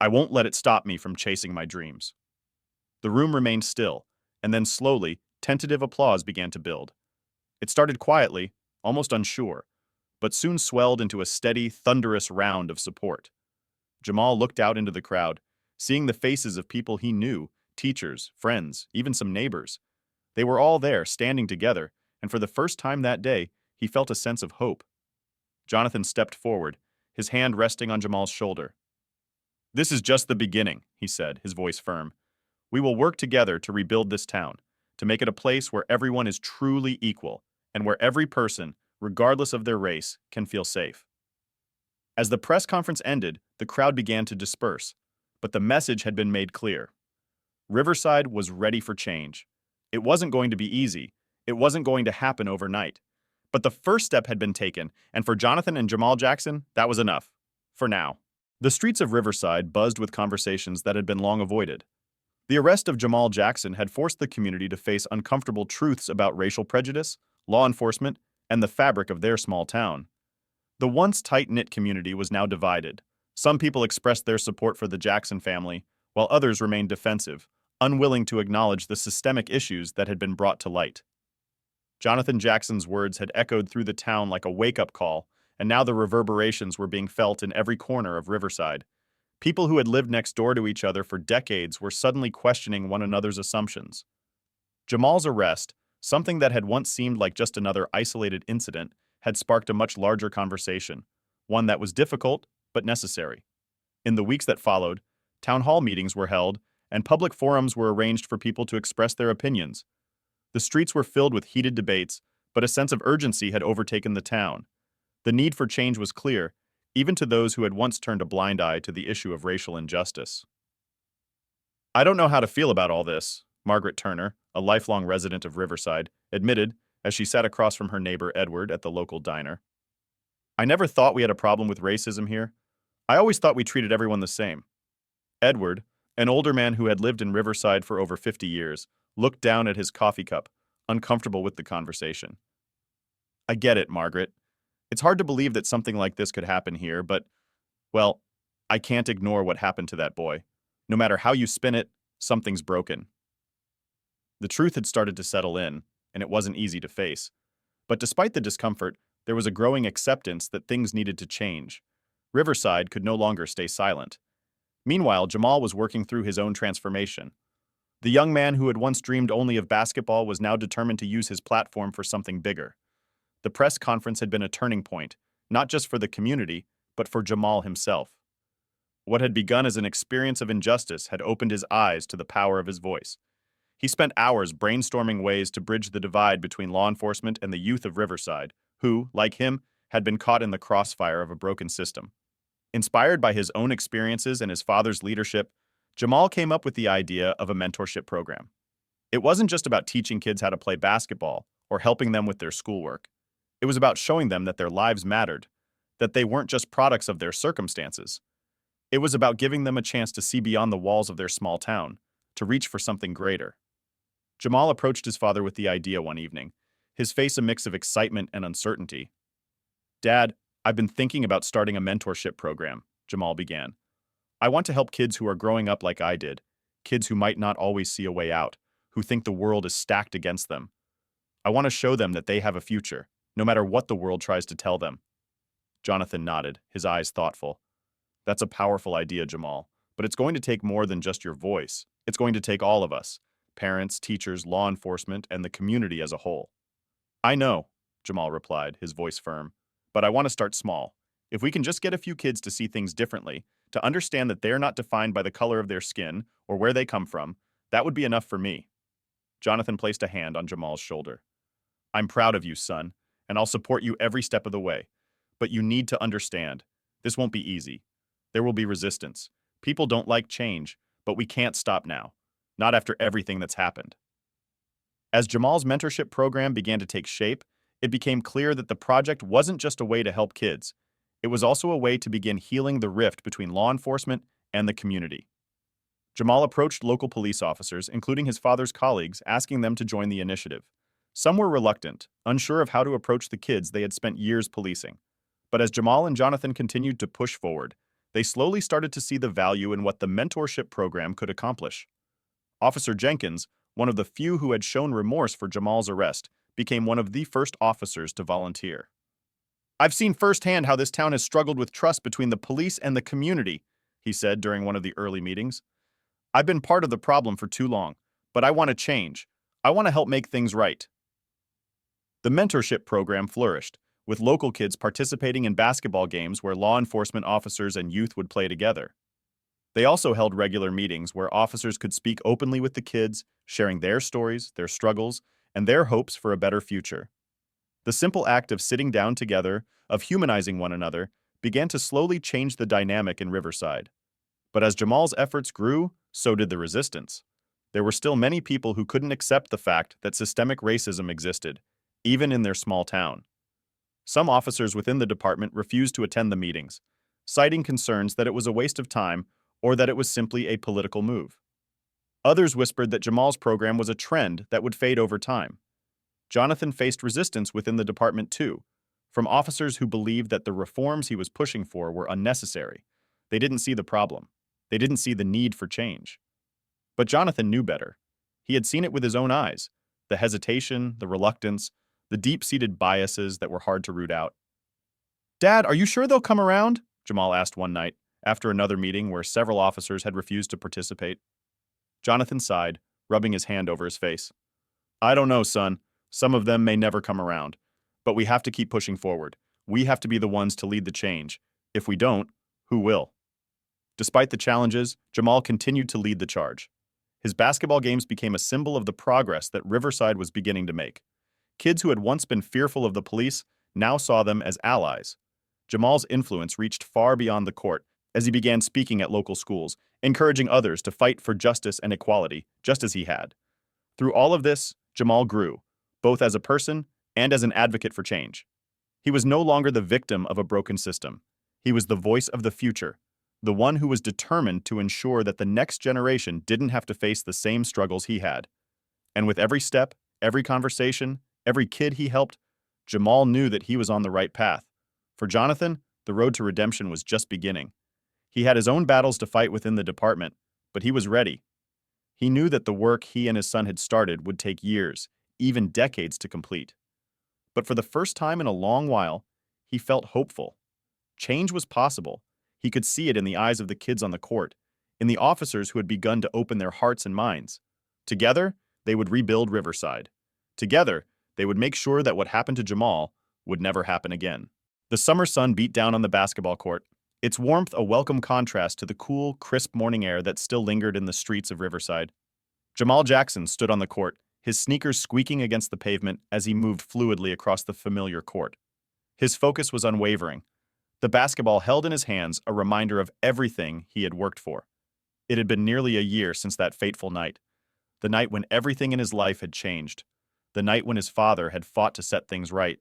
Speaker 1: I won't let it stop me from chasing my dreams. The room remained still, and then slowly, tentative applause began to build. It started quietly, almost unsure, but soon swelled into a steady, thunderous round of support. Jamal looked out into the crowd, seeing the faces of people he knew, teachers, friends, even some neighbors. They were all there, standing together, and for the first time that day, he felt a sense of hope. Jonathan stepped forward, his hand resting on Jamal's shoulder. This is just the beginning, he said, his voice firm. We will work together to rebuild this town, to make it a place where everyone is truly equal, and where every person, regardless of their race, can feel safe. As the press conference ended, the crowd began to disperse, but the message had been made clear. Riverside was ready for change. It wasn't going to be easy. It wasn't going to happen overnight. But the first step had been taken, and for Jonathan and Jamal Jackson, that was enough. For now. The streets of Riverside buzzed with conversations that had been long avoided. The arrest of Jamal Jackson had forced the community to face uncomfortable truths about racial prejudice, law enforcement, and the fabric of their small town. The once tight-knit community was now divided. Some people expressed their support for the Jackson family, while others remained defensive, unwilling to acknowledge the systemic issues that had been brought to light. Jonathan Jackson's words had echoed through the town like a wake-up call, and now the reverberations were being felt in every corner of Riverside. People who had lived next door to each other for decades were suddenly questioning one another's assumptions. Jamal's arrest, something that had once seemed like just another isolated incident, had sparked a much larger conversation, one that was difficult but necessary. In the weeks that followed, town hall meetings were held, and public forums were arranged for people to express their opinions. The streets were filled with heated debates, but a sense of urgency had overtaken the town. The need for change was clear, even to those who had once turned a blind eye to the issue of racial injustice. I don't know how to feel about all this, Margaret Turner, a lifelong resident of Riverside, admitted as she sat across from her neighbor Edward at the local diner. I never thought we had a problem with racism here. I always thought we treated everyone the same. Edward, an older man who had lived in Riverside for over 50 years, looked down at his coffee cup, uncomfortable with the conversation. I get it, Margaret. It's hard to believe that something like this could happen here, but, well, I can't ignore what happened to that boy. No matter how you spin it, something's broken. The truth had started to settle in, and it wasn't easy to face. But despite the discomfort, there was a growing acceptance that things needed to change. Riverside could no longer stay silent. Meanwhile, Jamal was working through his own transformation. The young man who had once dreamed only of basketball was now determined to use his platform for something bigger. The press conference had been a turning point, not just for the community, but for Jamal himself. What had begun as an experience of injustice had opened his eyes to the power of his voice. He spent hours brainstorming ways to bridge the divide between law enforcement and the youth of Riverside, who, like him, had been caught in the crossfire of a broken system. Inspired by his own experiences and his father's leadership, Jamal came up with the idea of a mentorship program. It wasn't just about teaching kids how to play basketball or helping them with their schoolwork. It was about showing them that their lives mattered, that they weren't just products of their circumstances. It was about giving them a chance to see beyond the walls of their small town, to reach for something greater. Jamal approached his father with the idea one evening, his face a mix of excitement and uncertainty. Dad, I've been thinking about starting a mentorship program, Jamal began. I want to help kids who are growing up like I did, kids who might not always see a way out, who think the world is stacked against them. I want to show them that they have a future, no matter what the world tries to tell them. Jonathan nodded, his eyes thoughtful. That's a powerful idea, Jamal, But it's going to take more than just your voice. It's going to take all of us, parents, teachers, law enforcement, and the community as a whole. I know, Jamal replied, his voice firm, but I want to start small. If we can just get a few kids to see things differently, to understand that they're not defined by the color of their skin or where they come from, that would be enough for me. Jonathan placed a hand on Jamal's shoulder. I'm proud of you, son, and I'll support you every step of the way. But you need to understand, this won't be easy. There will be resistance. People don't like change, but we can't stop now. Not after everything that's happened. As Jamal's mentorship program began to take shape, it became clear that the project wasn't just a way to help kids. It was also a way to begin healing the rift between law enforcement and the community. Jamal approached local police officers, including his father's colleagues, asking them to join the initiative. Some were reluctant, unsure of how to approach the kids they had spent years policing. But as Jamal and Jonathan continued to push forward, they slowly started to see the value in what the mentorship program could accomplish. Officer Jenkins, one of the few who had shown remorse for Jamal's arrest, became one of the first officers to volunteer. I've seen firsthand how this town has struggled with trust between the police and the community, he said during one of the early meetings. I've been part of the problem for too long, but I want to change. I want to help make things right. The mentorship program flourished, with local kids participating in basketball games where law enforcement officers and youth would play together. They also held regular meetings where officers could speak openly with the kids, sharing their stories, their struggles, and their hopes for a better future. The simple act of sitting down together, of humanizing one another, began to slowly change the dynamic in Riverside. But as Jamal's efforts grew, so did the resistance. There were still many people who couldn't accept the fact that systemic racism existed, even in their small town. Some officers within the department refused to attend the meetings, citing concerns that it was a waste of time or that it was simply a political move. Others whispered that Jamal's program was a trend that would fade over time. Jonathan faced resistance within the department too, from officers who believed that the reforms he was pushing for were unnecessary. They didn't see the problem. They didn't see the need for change. But Jonathan knew better. He had seen it with his own eyes, the hesitation, the reluctance, the deep-seated biases that were hard to root out. Dad, are you sure they'll come around? Jamal asked one night, after another meeting where several officers had refused to participate. Jonathan sighed, rubbing his hand over his face. I don't know, son. Some of them may never come around. But we have to keep pushing forward. We have to be the ones to lead the change. If we don't, who will? Despite the challenges, Jamal continued to lead the charge. His basketball games became a symbol of the progress that Riverside was beginning to make. Kids who had once been fearful of the police now saw them as allies. Jamal's influence reached far beyond the court as he began speaking at local schools, encouraging others to fight for justice and equality, just as he had. Through all of this, Jamal grew, both as a person and as an advocate for change. He was no longer the victim of a broken system. He was the voice of the future, the one who was determined to ensure that the next generation didn't have to face the same struggles he had. And with every step, every conversation, every kid he helped, Jamal knew that he was on the right path. For Jonathan, the road to redemption was just beginning. He had his own battles to fight within the department, but he was ready. He knew that the work he and his son had started would take years, even decades to complete. But for the first time in a long while, he felt hopeful. Change was possible. He could see it in the eyes of the kids on the court, in the officers who had begun to open their hearts and minds. Together, they would rebuild Riverside. Together, they would make sure that what happened to Jamal would never happen again. The summer sun beat down on the basketball court, its warmth a welcome contrast to the cool, crisp morning air that still lingered in the streets of Riverside. Jamal Jackson stood on the court, his sneakers squeaking against the pavement as he moved fluidly across the familiar court. His focus was unwavering. The basketball held in his hands a reminder of everything he had worked for. It had been nearly a year since that fateful night, the night when everything in his life had changed, the night when his father had fought to set things right.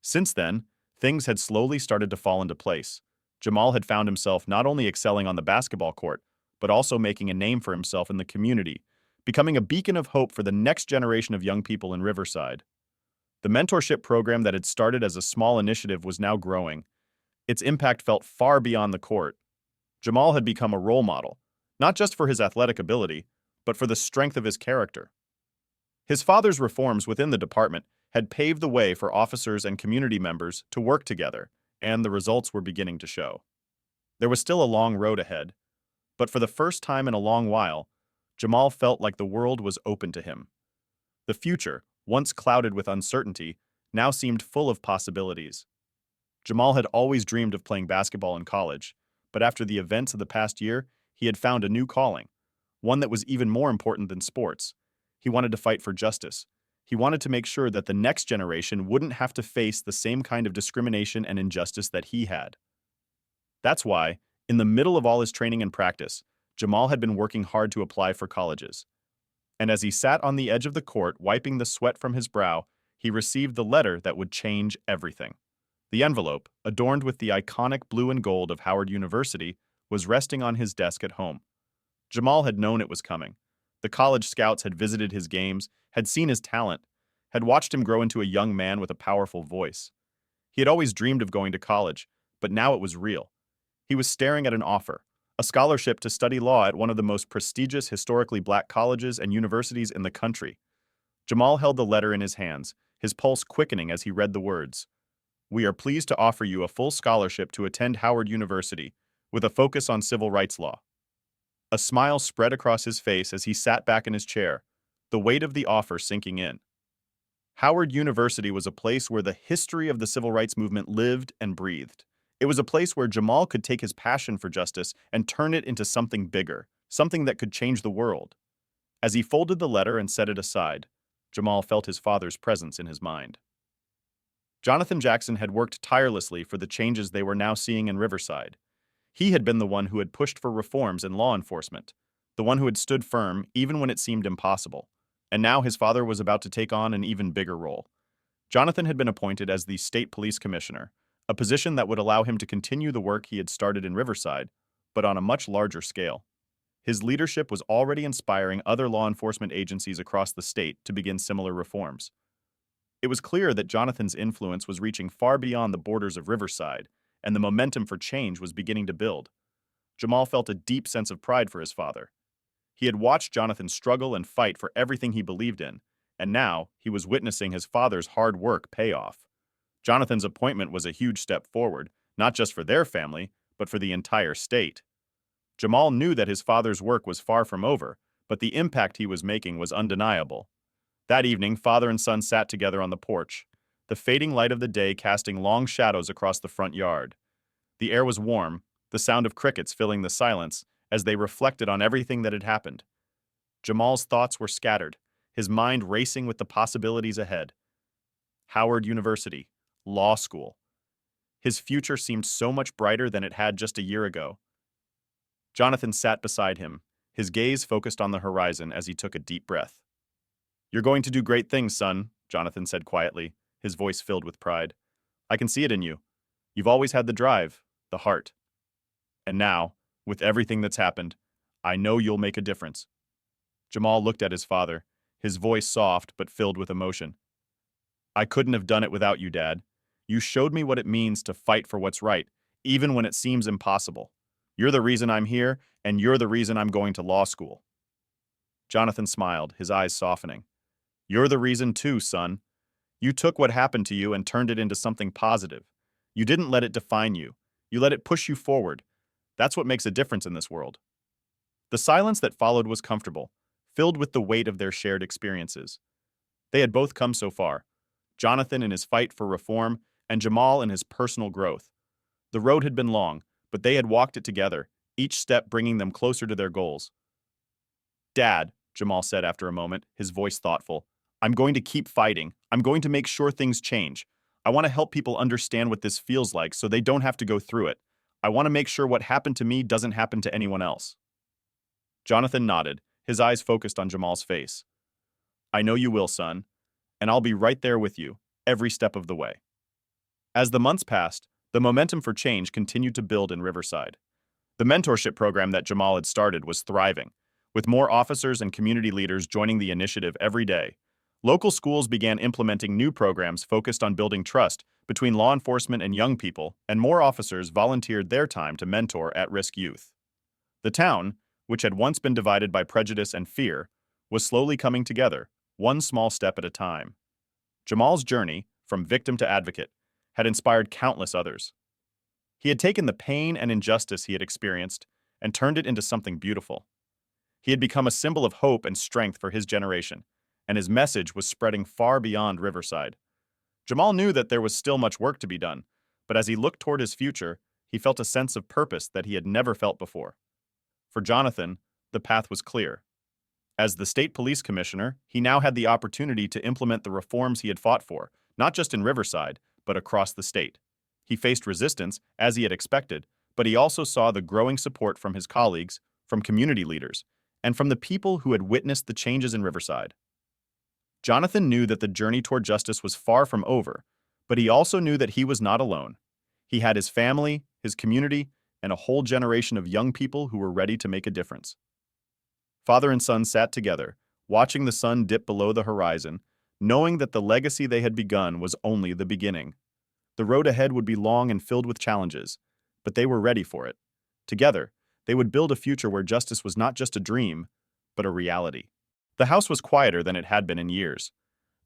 Speaker 1: Since then, things had slowly started to fall into place. Jamal had found himself not only excelling on the basketball court, but also making a name for himself in the community, becoming a beacon of hope for the next generation of young people in Riverside. The mentorship program that had started as a small initiative was now growing. Its impact felt far beyond the court. Jamal had become a role model, not just for his athletic ability, but for the strength of his character. His father's reforms within the department had paved the way for officers and community members to work together, and the results were beginning to show. There was still a long road ahead, But for the first time in a long while, Jamal felt like the world was open to him. The future, once clouded with uncertainty, now seemed full of possibilities. Jamal had always dreamed of playing basketball in college, but after the events of the past year, he had found a new calling, one that was even more important than sports. He wanted to fight for justice. He wanted to make sure that the next generation wouldn't have to face the same kind of discrimination and injustice that he had. That's why, in the middle of all his training and practice, Jamal had been working hard to apply for colleges. And as he sat on the edge of the court, wiping the sweat from his brow, he received the letter that would change everything. The envelope, adorned with the iconic blue and gold of Howard University, was resting on his desk at home. Jamal had known it was coming. The college scouts had visited his games, had seen his talent, had watched him grow into a young man with a powerful voice. He had always dreamed of going to college, but now it was real. He was staring at an offer, a scholarship to study law at one of the most prestigious historically black colleges and universities in the country. Jamal held the letter in his hands, his pulse quickening as he read the words. "We are pleased to offer you a full scholarship to attend Howard University, with a focus on civil rights law." A smile spread across his face as he sat back in his chair, the weight of the offer sinking in. Howard University was a place where the history of the civil rights movement lived and breathed. It was a place where Jamal could take his passion for justice and turn it into something bigger, something that could change the world. As he folded the letter and set it aside, Jamal felt his father's presence in his mind. Jonathan Jackson had worked tirelessly for the changes they were now seeing in Riverside. He had been the one who had pushed for reforms in law enforcement, the one who had stood firm even when it seemed impossible. And now his father was about to take on an even bigger role. Jonathan had been appointed as the state police commissioner, a position that would allow him to continue the work he had started in Riverside, but on a much larger scale. His leadership was already inspiring other law enforcement agencies across the state to begin similar reforms. It was clear that Jonathan's influence was reaching far beyond the borders of Riverside, and the momentum for change was beginning to build. Jamal felt a deep sense of pride for his father. He had watched Jonathan struggle and fight for everything he believed in, and now he was witnessing his father's hard work pay off. Jonathan's appointment was a huge step forward, not just for their family, but for the entire state. Jamal knew that his father's work was far from over, but the impact he was making was undeniable. That evening, father and son sat together on the porch, the fading light of the day casting long shadows across the front yard. The air was warm, the sound of crickets filling the silence as they reflected on everything that had happened. Jamal's thoughts were scattered, his mind racing with the possibilities ahead. Howard University, law school. His future seemed so much brighter than it had just a year ago. Jonathan sat beside him, his gaze focused on the horizon as he took a deep breath. "You're going to do great things, son," Jonathan said quietly, his voice filled with pride. "I can see it in you. You've always had the drive, the heart. And now, with everything that's happened, I know you'll make a difference." Jamal looked at his father, his voice soft but filled with emotion. "I couldn't have done it without you, Dad. You showed me what it means to fight for what's right, even when it seems impossible. You're the reason I'm here, and you're the reason I'm going to law school." Jonathan smiled, his eyes softening. "You're the reason too, son. You took what happened to you and turned it into something positive. You didn't let it define you. You let it push you forward. That's what makes a difference in this world." The silence that followed was comfortable, filled with the weight of their shared experiences. They had both come so far, Jonathan in his fight for reform and Jamal in his personal growth. The road had been long, but they had walked it together, each step bringing them closer to their goals. "Dad," Jamal said after a moment, his voice thoughtful, "I'm going to keep fighting. I'm going to make sure things change. I want to help people understand what this feels like so they don't have to go through it. I want to make sure what happened to me doesn't happen to anyone else." Jonathan nodded, his eyes focused on Jamal's face. "I know you will, son, and I'll be right there with you, every step of the way." As the months passed, the momentum for change continued to build in Riverside. The mentorship program that Jamal had started was thriving, with more officers and community leaders joining the initiative every day. Local schools began implementing new programs focused on building trust between law enforcement and young people, and more officers volunteered their time to mentor at-risk youth. The town, which had once been divided by prejudice and fear, was slowly coming together, one small step at a time. Jamal's journey, from victim to advocate, had inspired countless others. He had taken the pain and injustice he had experienced and turned it into something beautiful. He had become a symbol of hope and strength for his generation, and his message was spreading far beyond Riverside. Jamal knew that there was still much work to be done, but as he looked toward his future, he felt a sense of purpose that he had never felt before. For Jonathan, the path was clear. As the state police commissioner, he now had the opportunity to implement the reforms he had fought for, not just in Riverside, but across the state. He faced resistance, as he had expected, but he also saw the growing support from his colleagues, from community leaders, and from the people who had witnessed the changes in Riverside. Jonathan knew that the journey toward justice was far from over, but he also knew that he was not alone. He had his family, his community, and a whole generation of young people who were ready to make a difference. Father and son sat together, watching the sun dip below the horizon, knowing that the legacy they had begun was only the beginning. The road ahead would be long and filled with challenges, but they were ready for it. Together, they would build a future where justice was not just a dream, but a reality. The house was quieter than it had been in years.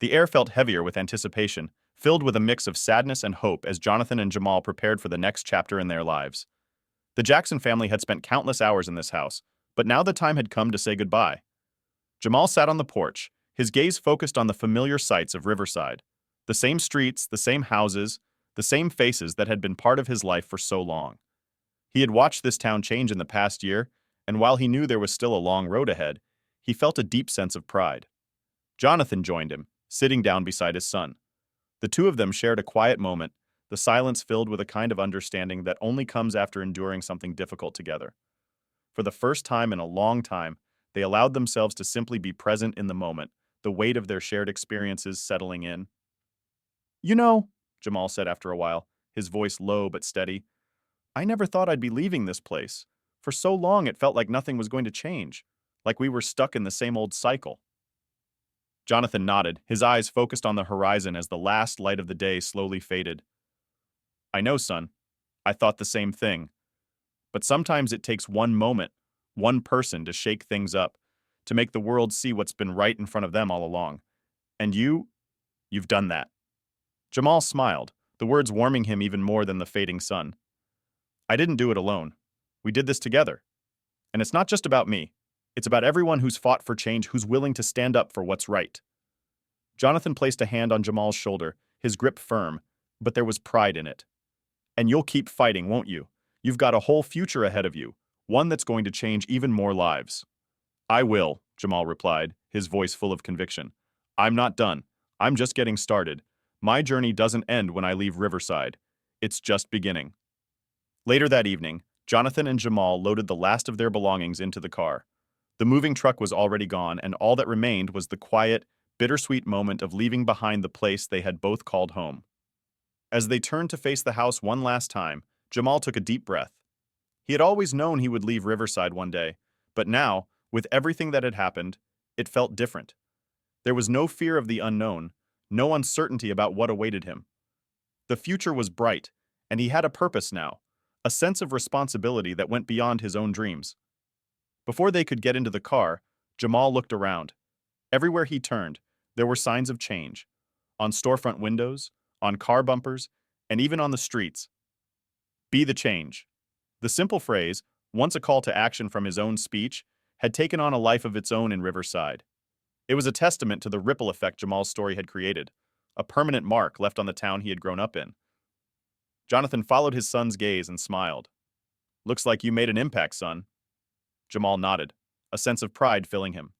Speaker 1: The air felt heavier with anticipation, filled with a mix of sadness and hope as Jonathan and Jamal prepared for the next chapter in their lives. The Jackson family had spent countless hours in this house, but now the time had come to say goodbye. Jamal sat on the porch, his gaze focused on the familiar sights of Riverside. The same streets, the same houses, the same faces that had been part of his life for so long. He had watched this town change in the past year, and while he knew there was still a long road ahead, he felt a deep sense of pride. Jonathan joined him, sitting down beside his son. The two of them shared a quiet moment, the silence filled with a kind of understanding that only comes after enduring something difficult together. For the first time in a long time, they allowed themselves to simply be present in the moment, the weight of their shared experiences settling in. "You know," Jamal said after a while, his voice low but steady, "I never thought I'd be leaving this place. For so long it felt like nothing was going to change, like we were stuck in the same old cycle." Jonathan nodded, his eyes focused on the horizon as the last light of the day slowly faded. "I know, son. I thought the same thing. But sometimes it takes one moment, one person to shake things up, to make the world see what's been right in front of them all along. And you've done that." Jamal smiled, the words warming him even more than the fading sun. "I didn't do it alone. We did this together. And it's not just about me. It's about everyone who's fought for change, who's willing to stand up for what's right." Jonathan placed a hand on Jamal's shoulder, his grip firm, but there was pride in it. "And you'll keep fighting, won't you? You've got a whole future ahead of you, one that's going to change even more lives." "I will," Jamal replied, his voice full of conviction. "I'm not done. I'm just getting started. My journey doesn't end when I leave Riverside. It's just beginning." Later that evening, Jonathan and Jamal loaded the last of their belongings into the car. The moving truck was already gone, and all that remained was the quiet, bittersweet moment of leaving behind the place they had both called home. As they turned to face the house one last time, Jamal took a deep breath. He had always known he would leave Riverside one day, but now, with everything that had happened, it felt different. There was no fear of the unknown, no uncertainty about what awaited him. The future was bright, and he had a purpose now, a sense of responsibility that went beyond his own dreams. Before they could get into the car, Jamal looked around. Everywhere he turned, there were signs of change. On storefront windows, on car bumpers, and even on the streets. Be the change. The simple phrase, once a call to action from his own speech, had taken on a life of its own in Riverside. It was a testament to the ripple effect Jamal's story had created, a permanent mark left on the town he had grown up in. Jonathan followed his son's gaze and smiled. "Looks like you made an impact, son." Jamal nodded, a sense of pride filling him.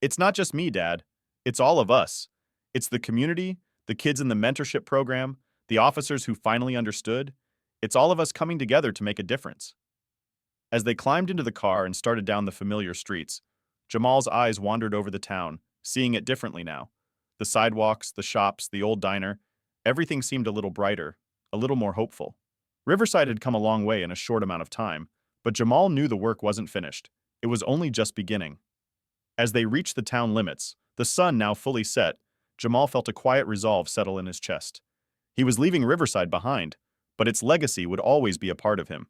Speaker 1: "It's not just me, Dad. It's all of us. It's the community, the kids in the mentorship program, the officers who finally understood. It's all of us coming together to make a difference." As they climbed into the car and started down the familiar streets, Jamal's eyes wandered over the town, seeing it differently now. The sidewalks, the shops, the old diner, everything seemed a little brighter, a little more hopeful. Riverside had come a long way in a short amount of time, but Jamal knew the work wasn't finished. It was only just beginning. As they reached the town limits, the sun now fully set, Jamal felt a quiet resolve settle in his chest. He was leaving Riverside behind, but its legacy would always be a part of him.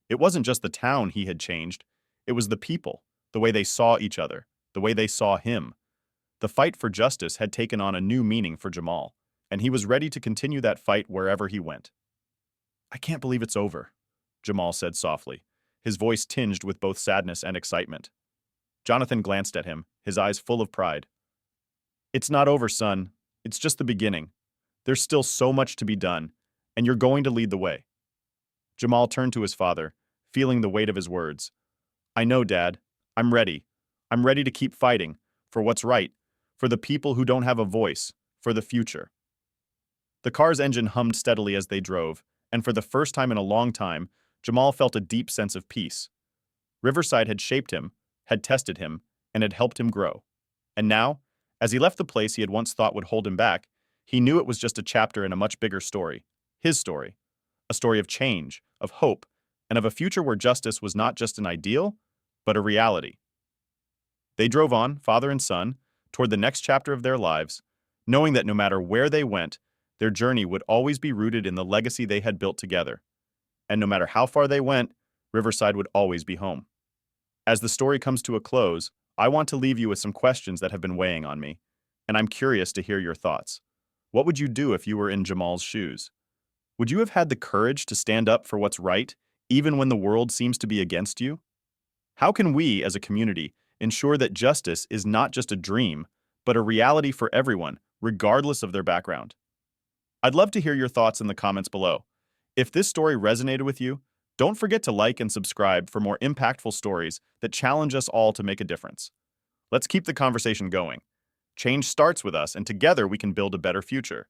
Speaker 1: It wasn't just the town he had changed, it was the people, the way they saw each other, the way they saw him. The fight for justice had taken on a new meaning for Jamal, and he was ready to continue that fight wherever he went. "I can't believe it's over," Jamal said softly, his voice tinged with both sadness and excitement. Jonathan glanced at him, his eyes full of pride. It's not over, son. It's just the beginning. There's still so much to be done, and you're going to lead the way. Jamal turned to his father, feeling the weight of his words. I know, Dad. I'm ready. I'm ready to keep fighting, for what's right, for the people who don't have a voice, for the future. The car's engine hummed steadily as they drove, and for the first time in a long time, Jamal felt a deep sense of peace. Riverside had shaped him, had tested him, and had helped him grow. And now, as he left the place he had once thought would hold him back, he knew it was just a chapter in a much bigger story, his story. A story of change, of hope, and of a future where justice was not just an ideal, but a reality. They drove on, father and son, toward the next chapter of their lives, knowing that no matter where they went, their journey would always be rooted in the legacy they had built together. And no matter how far they went, Riverside would always be home. As the story comes to a close, I want to leave you with some questions that have been weighing on me, and I'm curious to hear your thoughts. What would you do if you were in Jamal's shoes? Would you have had the courage to stand up for what's right, even when the world seems to be against you? How can we, as a community, ensure that justice is not just a dream, but a reality for everyone, regardless of their background? I'd love to hear your thoughts in the comments below. If this story resonated with you, don't forget to like and subscribe for more impactful stories that challenge us all to make a difference. Let's keep the conversation going. Change starts with us, and together we can build a better future.